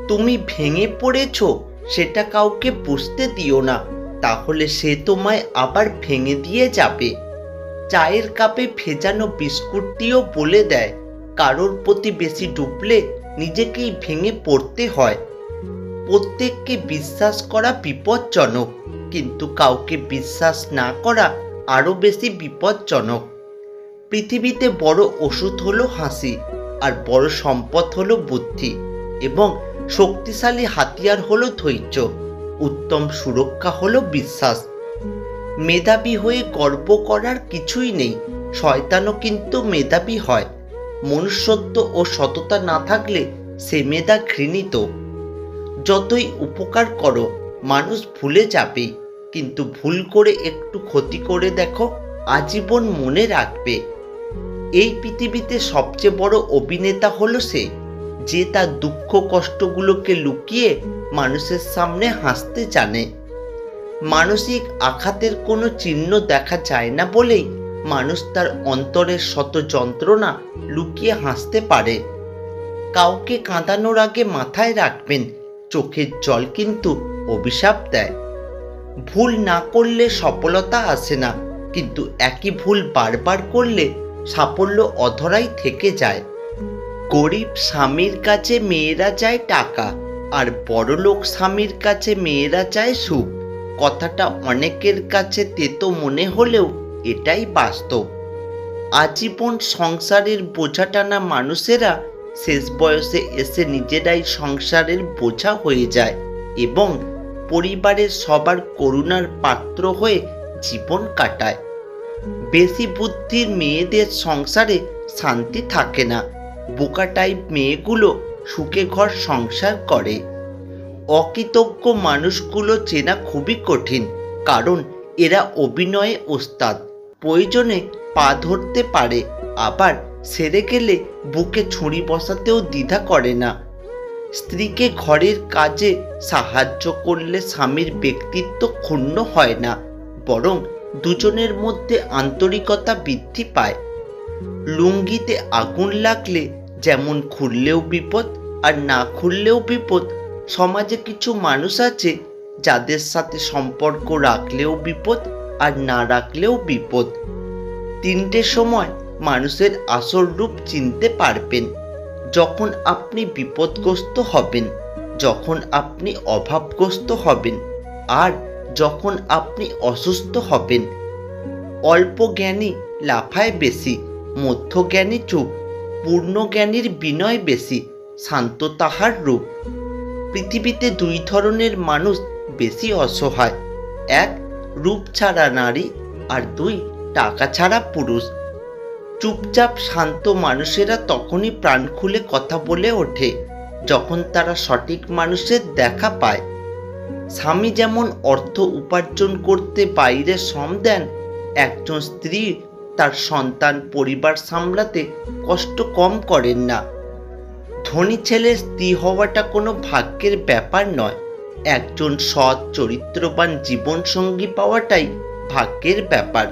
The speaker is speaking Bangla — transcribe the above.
তুমি ভেঙে পড়েছ সেটা কাউকে বুঝতে দিও না, তাহলে সে তোমায় আবার ভেঙে দিয়ে যাবে। চায়ের কাপে ভেজানো বিস্কুটটিও বলে দেয়, কারোর প্রতি বেশি ডুবলে নিজেকেই ভেঙে পড়তে হয়। প্রত্যেককে বিশ্বাস করা বিপজ্জনক, কিন্তু কাউকে বিশ্বাস না করা আরও বেশি বিপজ্জনক। পৃথিবীতে বড় ওষুধ হলো হাসি, আর বড় সম্পদ হলো বুদ্ধি, এবং শক্তিশালী হাতিয়ার হলো ধৈর্য। উত্তম সুরক্ষা হলো বিশ্বাস। মেধাবী হয়ে গর্ব করার কিছুই নেই, শয়তানও কিন্তু মেধাবী হয়। মনুষ্যত্ব ও সততা না থাকলে সে মেধা ঘৃণিত। যতই উপকার করো মানুষ ভুলে যাবেই, কিন্তু ভুল করে একটু ক্ষতি করে দেখো, আজীবন মনে রাখবে। এই পৃথিবীতে সবচেয়ে বড় অভিনেতা হলো সে, যে তার দুঃখ কষ্টগুলোকে লুকিয়ে মানুষের সামনে হাসতে জানে। মানসিক আঘাতের কোনো চিহ্ন দেখা যায় না বলেই মানুষ তার অন্তরের শত যন্ত্রণা লুকিয়ে হাসতে পারে। কাউকে কাঁদানোর আগে মাথায় রাখবেন, চোখের জল কিন্তু অভিশাপ দেয়। ভুল না করলে সফলতা আসে না, কিন্তু একই ভুল বারবার করলে সাফল্য অধরাই থেকে যায়। গরিব স্বামীর কাছে মেয়েরা চায় টাকা, আর বড়লোক স্বামীর কাছে মেয়েরা চায় সুখ। কথাটা অনেকের কাছে তেতো মনে হলেও এটাই বাস্তব। আজীবন সংসারের বোঝা টানা মানুষেরা শেষ বয়সে এসে নিজেরাই সংসারের বোঝা হয়ে যায় এবং পরিবারের সবার করুণার পাত্র হয়ে জীবন কাটায়। বেশি বুদ্ধির মেয়েদের সংসারে শান্তি থাকে না, বোকা টাইপ মেয়েগুলো সুখে ঘর সংসার করে। অকৃতজ্ঞ মানুষগুলো চেনা খুবই কঠিন, কারণ এরা অভিনয়ে ওস্তাদ। প্রয়োজনে পা ধরতে পারে, আবার সেরে গেলে বুকে ছুরি বসাতেও দ্বিধা করে না। স্ত্রীকে ঘরের কাজে সাহায্য করলে স্বামীর ব্যক্তিত্ব ক্ষুণ্ণ হয় না, বরং দুজনের মধ্যে আন্তরিকতা বৃদ্ধি পায়। লুঙ্গিতে আগুন লাগলে যেমন খুললেও বিপদ আর না খুললেও বিপদ, সমাজে কিছু মানুষ আছে যাদের সাথে সম্পর্ক রাখলেও বিপদ আর না রাখলেও বিপদ। তিনটের সময় মানুষের আসল রূপ চিনতে পারবেন: যখন আপনি বিপদগ্রস্ত হবেন, যখন আপনি অভাবগ্রস্ত হবেন, আর যখন আপনি অসুস্থ হবেন। অল্প জ্ঞানী লাফায় বেশি, মধ্যজ্ঞানী চুপ, পূর্ণ জ্ঞানীর বিনয় বেশি, শান্ত তাহার রূপ। পৃথিবীতে দুই ধরনের মানুষ বেশি অসহায়: এক, রূপ ছাড়া নারী, আর দুই, টাকা ছাড়া পুরুষ। চুপচাপ শান্ত মানুষেরা তখনই প্রাণ খুলে কথা বলে ওঠে যখন তারা সঠিক মানুষের দেখা পায়। স্বামী যেমন অর্থ উপার্জন করতে বাইরে শ্রম দেন, একজন স্ত্রী তার সন্তান পরিবার সামলাতে কষ্ট কম করেন না। ধনী ছেলের স্ত্রী হওয়াটা কোনো ভাগ্যের ব্যাপার নয়, একজন সৎ চরিত্রবান জীবনসঙ্গী পাওয়াটাই ভাগ্যের ব্যাপার।